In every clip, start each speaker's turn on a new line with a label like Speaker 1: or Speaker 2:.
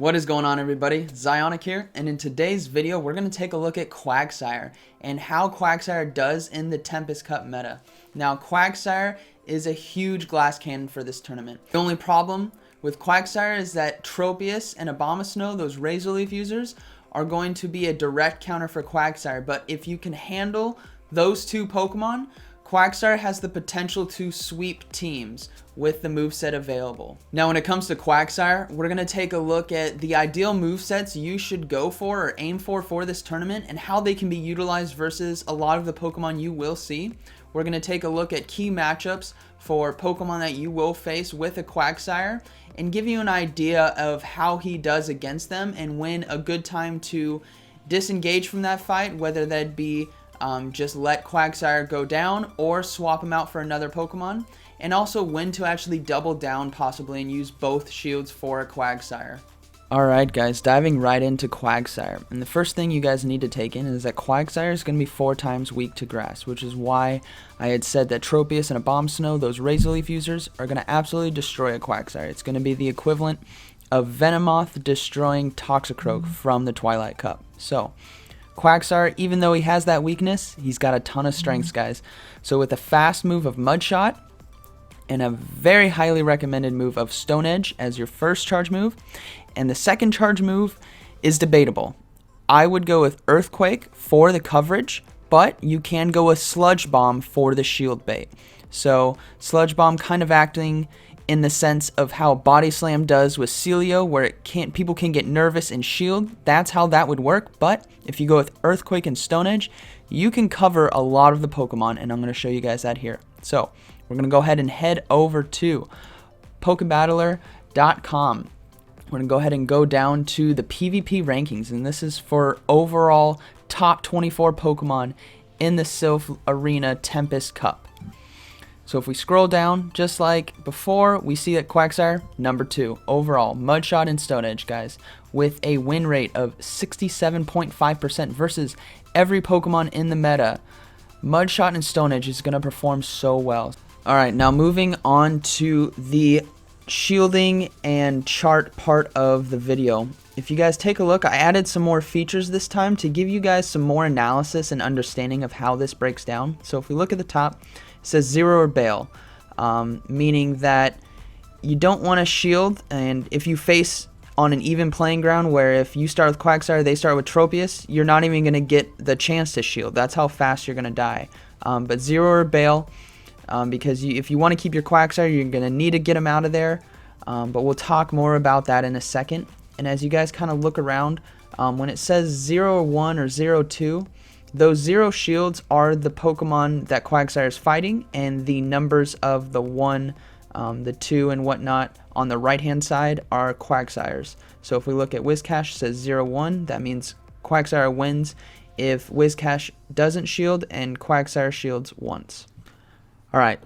Speaker 1: What is going on, everybody? Zyonik here, and in today's video we're going to take a look at Quagsire and how Quagsire does in the Tempest Cup meta. Now, Quagsire is a huge glass cannon for this tournament. The only problem with Quagsire is that Tropius and Abomasnow, those Razor Leaf users, are going to be a direct counter for Quagsire, but if you can handle those two Pokemon, Quagsire has the potential to sweep teams with the moveset available. Now, when it comes to Quagsire, we're going to take a look at the ideal movesets you should go for or aim for this tournament and how they can be utilized versus a lot of the Pokemon you will see. We're going to take a look at key matchups for Pokemon that you will face with a Quagsire and give you an idea of how he does against them and when a good time to disengage from that fight, whether that be just let Quagsire go down or swap him out for another Pokemon, and also when to actually double down possibly and use both shields for a Quagsire. Alright guys, diving right into Quagsire, and the first thing you guys need to take in is that Quagsire is going to be 4 times weak to grass, which is why I had said that Tropius and Abomasnow, those Razor Leaf users, are going to absolutely destroy a Quagsire. It's going to be the equivalent of Venomoth destroying Toxicroak from the Twilight Cup. So Quagsire, even though he has that weakness, he's got a ton of strengths, guys. So with a fast move of Mud Shot and a very highly recommended move of Stone Edge as your first charge move, and the second charge move is debatable. I would go with Earthquake for the coverage, but you can go with Sludge Bomb for the shield bait. So Sludge Bomb kind of acting in the sense of how Body Slam does with Celio, where people can get nervous and shield. That's how that would work. But if you go with Earthquake and Stone Edge, you can cover a lot of the Pokemon, and I'm going to show you guys that here. So we're going to go ahead and head over to Pokebattler.com. We're going to go ahead and go down to the PvP rankings, and this is for overall top 24 Pokemon in the Sylph Arena Tempest Cup. So if we scroll down, just like before, we see that Quagsire, number 2 overall, Mudshot and Stone Edge, guys, with a win rate of 67.5% versus every Pokemon in the meta. Mudshot and Stone Edge is going to perform so well. Alright, now moving on to the shielding and chart part of the video. If you guys take a look, I added some more features this time to give you guys some more analysis and understanding of how this breaks down. So if we look at the top, it says 0 or bail, meaning that you don't want to shield, and if you face on an even playing ground where if you start with Quagsire, they start with Tropius, you're not even going to get the chance to shield. That's how fast you're going to die. But 0 or bail, because if you want to keep your Quagsire, you're going to need to get him out of there, but we'll talk more about that in a second. And as you guys kind of look around, when it says 0-1 or 0-2, those 0 shields are the Pokemon that Quagsire is fighting, and the numbers of the 1, the 2, and whatnot on the right-hand side are Quagsires. So if we look at Whiscash, it says 0-1, that means Quagsire wins if Whiscash doesn't shield and Quagsire shields once. Alright,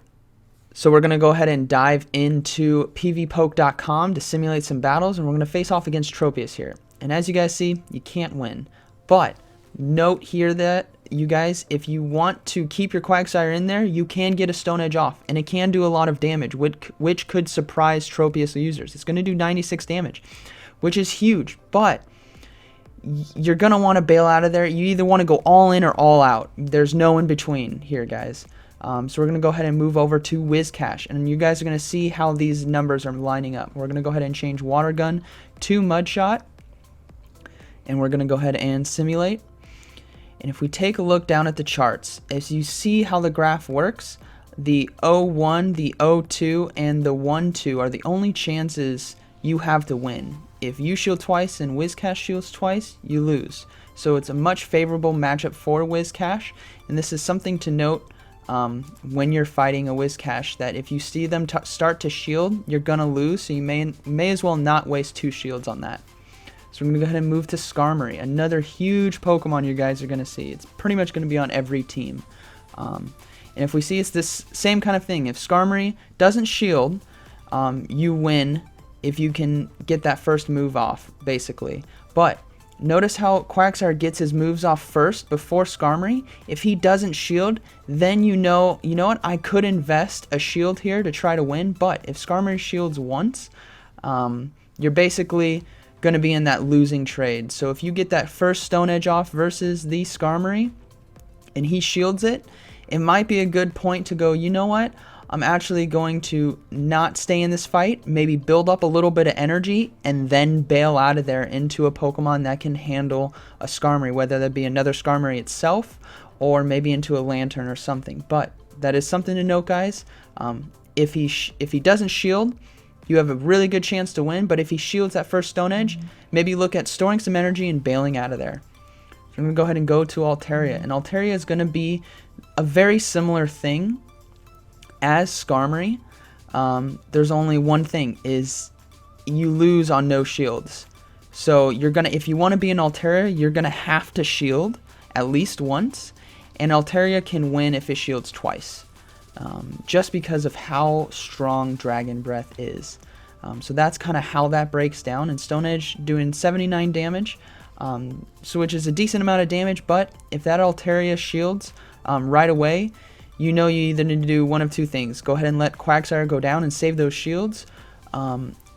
Speaker 1: so we're going to go ahead and dive into pvpoke.com to simulate some battles, and we're going to face off against Tropius here. And as you guys see, you can't win. But note here that, you guys, if you want to keep your Quagsire in there, you can get a Stone Edge off, and it can do a lot of damage, which could surprise Tropius users. It's going to do 96 damage, which is huge, but you're going to want to bail out of there. You either want to go all in or all out. There's no in between here, guys. So we're going to go ahead and move over to Whiscash, and you guys are going to see how these numbers are lining up. We're going to go ahead and change Water Gun to Mudshot, and we're going to go ahead and simulate. And if we take a look down at the charts, as you see how the graph works, the 0-1, the 0-2, and the 1-2 are the only chances you have to win. If you shield twice and Whiscash shields twice, you lose. So it's a much favorable matchup for Whiscash, and this is something to note when you're fighting a Whiscash, that if you see them start to shield, you're going to lose, so you may as well not waste 2 shields on that. So we're going to go ahead and move to Skarmory, another huge Pokemon you guys are going to see. It's pretty much going to be on every team. And if we see, it's this same kind of thing. If Skarmory doesn't shield, you win if you can get that first move off, basically. But notice how Quagsire gets his moves off first before Skarmory. If he doesn't shield, then you know what? I could invest a shield here to try to win. But if Skarmory shields once, you're basically going to be in that losing trade. So if you get that first Stone Edge off versus the Skarmory and he shields it, it might be a good point to go, you know what? I'm actually going to not stay in this fight, maybe build up a little bit of energy, and then bail out of there into a Pokemon that can handle a Skarmory, whether that be another Skarmory itself, or maybe into a Lantern or something. But that is something to note, guys. If he doesn't shield, you have a really good chance to win, but if he shields that first Stone Edge, maybe look at storing some energy and bailing out of there. So I'm going to go ahead and go to Altaria, and Altaria is going to be a very similar thing as Skarmory. There's only one thing, is you lose on no shields. So if you want to be an Altaria, you're gonna have to shield at least once, and Altaria can win if it shields twice, just because of how strong Dragon Breath is. So that's kind of how that breaks down. And Stone Edge doing 79 damage, so which is a decent amount of damage. But if that Altaria shields right away, you know you either need to do one of two things. Go ahead and let Quagsire go down and save those shields,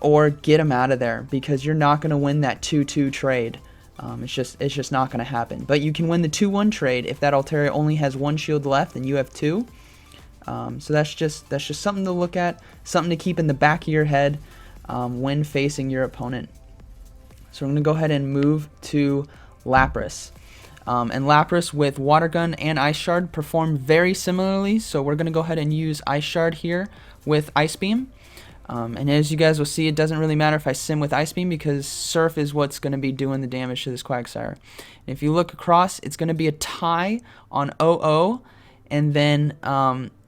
Speaker 1: or get him out of there, because you're not going to win that 2-2 trade. It's just not going to happen. But you can win the 2-1 trade if that Altaria only has one shield left and you have two. So that's just something to look at, something to keep in the back of your head when facing your opponent. So I'm going to go ahead and move to Lapras. And Lapras with Water Gun and Ice Shard perform very similarly, so we're going to go ahead and use Ice Shard here with Ice Beam. And as you guys will see, it doesn't really matter if I sim with Ice Beam, because Surf is what's going to be doing the damage to this Quagsire. And if you look across, it's going to be a tie on 0-0, and then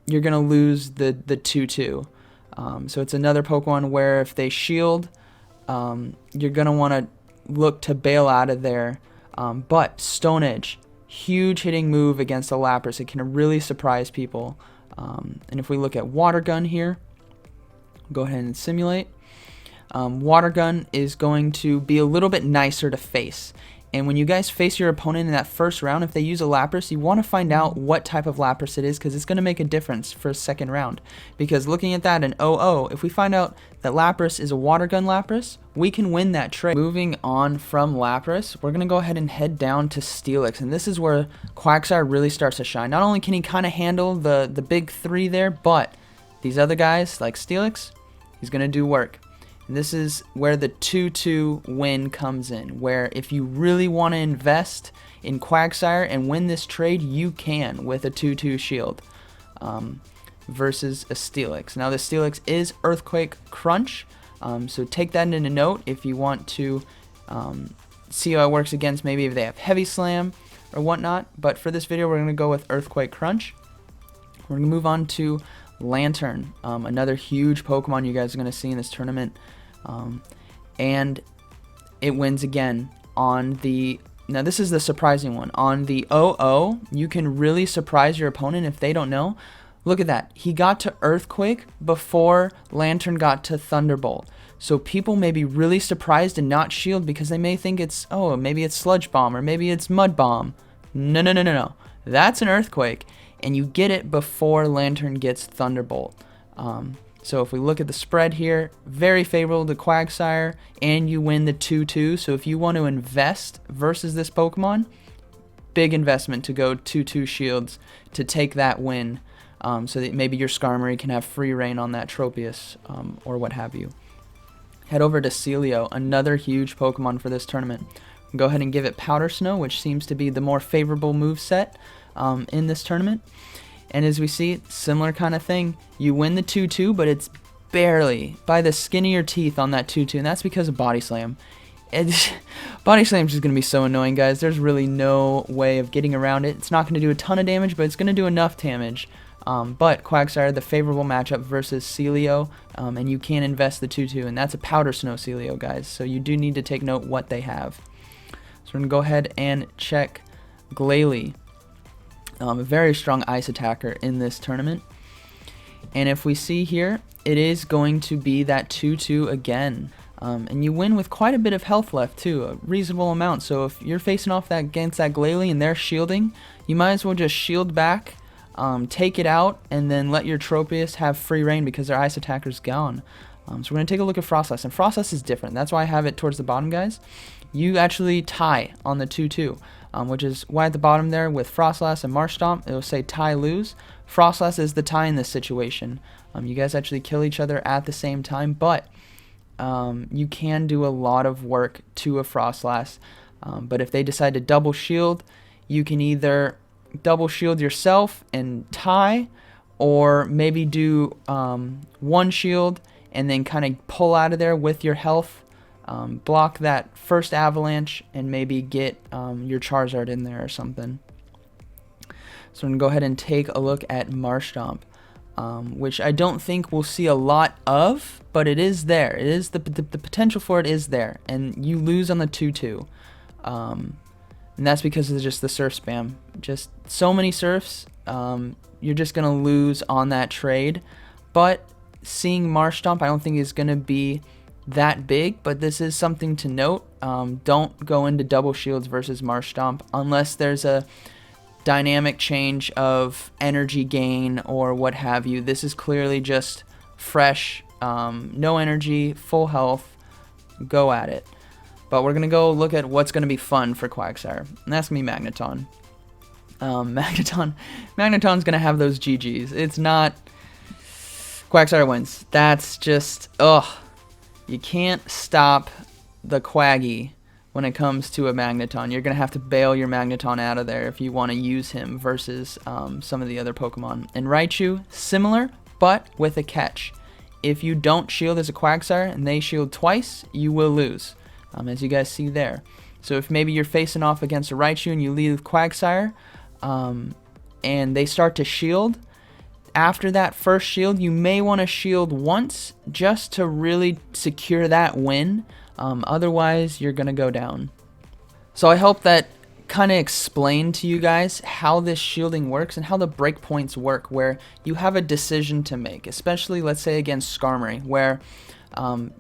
Speaker 1: you're going to lose the 2-2. So it's another Pokemon where if they shield, you're going to want to look to bail out of there. But Stone Edge, huge hitting move against a Lapras. It can really surprise people. And if we look at Water Gun here, go ahead and simulate. Water Gun is going to be a little bit nicer to face. And when you guys face your opponent in that first round, if they use a Lapras, you want to find out what type of Lapras it is, because it's going to make a difference for a second round. Because looking at that in 0-0, if we find out that Lapras is a Water Gun Lapras, we can win that trade. Moving on from Lapras, we're going to go ahead and head down to Steelix. And this is where Quagsire really starts to shine. Not only can he kind of handle the big three there, but these other guys like Steelix, he's going to do work. And this is where the 2-2 win comes in, where if you really want to invest in Quagsire and win this trade, you can with a 2-2 shield versus a Steelix. Now the Steelix is Earthquake Crunch, so take that into note if you want to see how it works against maybe if they have Heavy Slam or whatnot. But for this video, we're going to go with Earthquake Crunch. We're going to move on to Lantern, another huge Pokemon you guys are going to see in this tournament. And it wins again on the... Now this is the surprising one. On the 0-0, you can really surprise your opponent if they don't know. Look at that. He got to Earthquake before Lantern got to Thunderbolt. So people may be really surprised and not shield because they may think it's, oh, maybe it's Sludge Bomb or maybe it's Mud Bomb. No, no, no, no, no. That's an Earthquake. And you get it before Lantern gets Thunderbolt. So if we look at the spread here, very favorable to Quagsire, and you win the 2-2. So if you want to invest versus this Pokemon, big investment to go 2-2 shields to take that win, so that maybe your Skarmory can have free reign on that Tropius, or what have you. Head over to Celio, another huge Pokemon for this tournament. Go ahead and give it Powder Snow, which seems to be the more favorable moveset in this tournament. And as we see, similar kind of thing. You win the 2-2, but it's barely by the skin of your teeth on that 2-2, and that's because of Body Slam. Body Slam is just going to be so annoying, guys. There's really no way of getting around it. It's not going to do a ton of damage, but it's going to do enough damage. But Quagsire, the favorable matchup versus Celio, and you can invest the 2-2, and that's a Powder Snow Celio, guys. So you do need to take note what they have. So we're going to go ahead and check Glalie. A very strong ice attacker in this tournament. And if we see here, it is going to be that 2-2 again. And you win with quite a bit of health left too, a reasonable amount. So if you're facing off against that Glalie and they're shielding, you might as well just shield back, take it out, and then let your Tropius have free reign because their ice attacker's gone. So we're going to take a look at Frostlass, and Frostlass is different. That's why I have it towards the bottom, guys. You actually tie on the 2-2, which is why at the bottom there with Frostlass and Marshtomp, it will say tie lose. Frostlass is the tie in this situation. You guys actually kill each other at the same time, but you can do a lot of work to a Frostlass. But if they decide to double shield, you can either double shield yourself and tie, or maybe do one shield and then kind of pull out of there with your health, block that first avalanche, and maybe get your Charizard in there or something. So I'm going to go ahead and take a look at Marshtomp, which I don't think we'll see a lot of, but it is there. It is the potential for it is there, and you lose on the 2-2. And that's because of just the surf spam. Just so many surfs, you're just going to lose on that trade. But seeing Marshtomp, I don't think is going to be that big, but this is something to note. Don't go into double shields versus Marshtomp unless there's a dynamic change of energy gain or what have you. This is clearly just fresh, no energy, full health, go at it. But we're going to go look at what's going to be fun for Quagsire, and that's going to be Magneton. Magneton's going to have those GGs. It's not... Quagsire wins. That's just... ugh. You can't stop the Quaggy when it comes to a Magneton. You're going to have to bail your Magneton out of there if you want to use him versus some of the other Pokemon. And Raichu, similar, but with a catch. If you don't shield as a Quagsire and they shield twice, you will lose. As you guys see there. So if maybe you're facing off against a Raichu and you leave Quagsire, and they start to shield, after that first shield, you may want to shield once just to really secure that win. Otherwise, you're going to go down. So I hope that kind of explained to you guys how this shielding works and how the breakpoints work, where you have a decision to make, especially let's say against Skarmory, where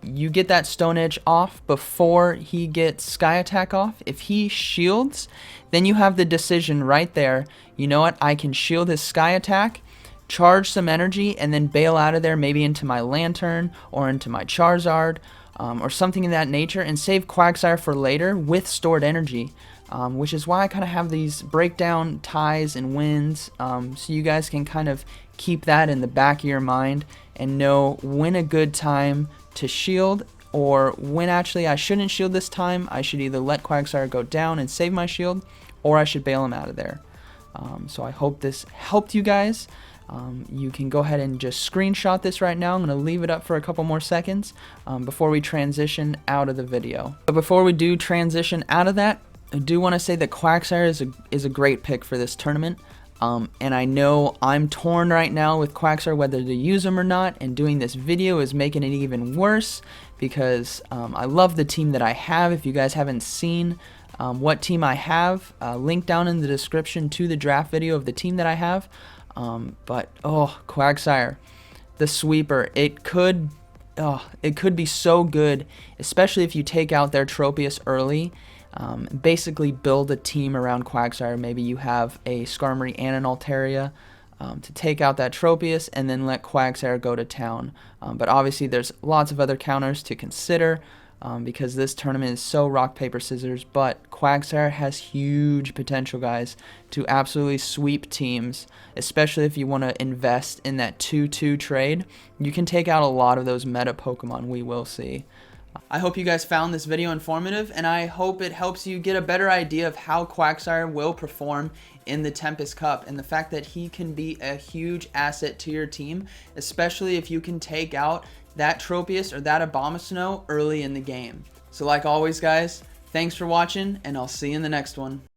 Speaker 1: you get that Stone Edge off before he gets Sky Attack off. If he shields, then you have the decision right there. You know what? I can shield his Sky Attack, charge some energy, and then bail out of there, maybe into my Lantern or into my Charizard or something in that nature, and save Quagsire for later with stored energy. Which is why I kind of have these breakdown ties and wins, so you guys can kind of keep that in the back of your mind and know when a good time to shield, or when actually I shouldn't shield this time. I should either let Quagsire go down and save my shield, or I should bail him out of there. So I hope this helped you guys. You can go ahead and just screenshot this right now. I'm going to leave it up for a couple more seconds before we transition out of the video. But before we do transition out of that, I do want to say that Quagsire is a great pick for this tournament. And I know I'm torn right now with Quagsire whether to use him or not, and doing this video is making it even worse because I love the team that I have. If you guys haven't seen what team I have, link down in the description to the draft video of the team that I have. But oh, Quagsire, the sweeper, it could be so good, especially if you take out their Tropius early. Basically build a team around Quagsire. Maybe you have a Skarmory and an Altaria to take out that Tropius, and then let Quagsire go to town. But obviously there's lots of other counters to consider because this tournament is so rock, paper, scissors. But Quagsire has huge potential, guys, to absolutely sweep teams, especially if you want to invest in that 2-2 trade. You can take out a lot of those meta Pokemon we will see. I hope you guys found this video informative, and I hope it helps you get a better idea of how Quagsire will perform in the Tempest Cup, and the fact that he can be a huge asset to your team, especially if you can take out that Tropius or that Abomasnow early in the game. So like always, guys, thanks for watching, and I'll see you in the next one.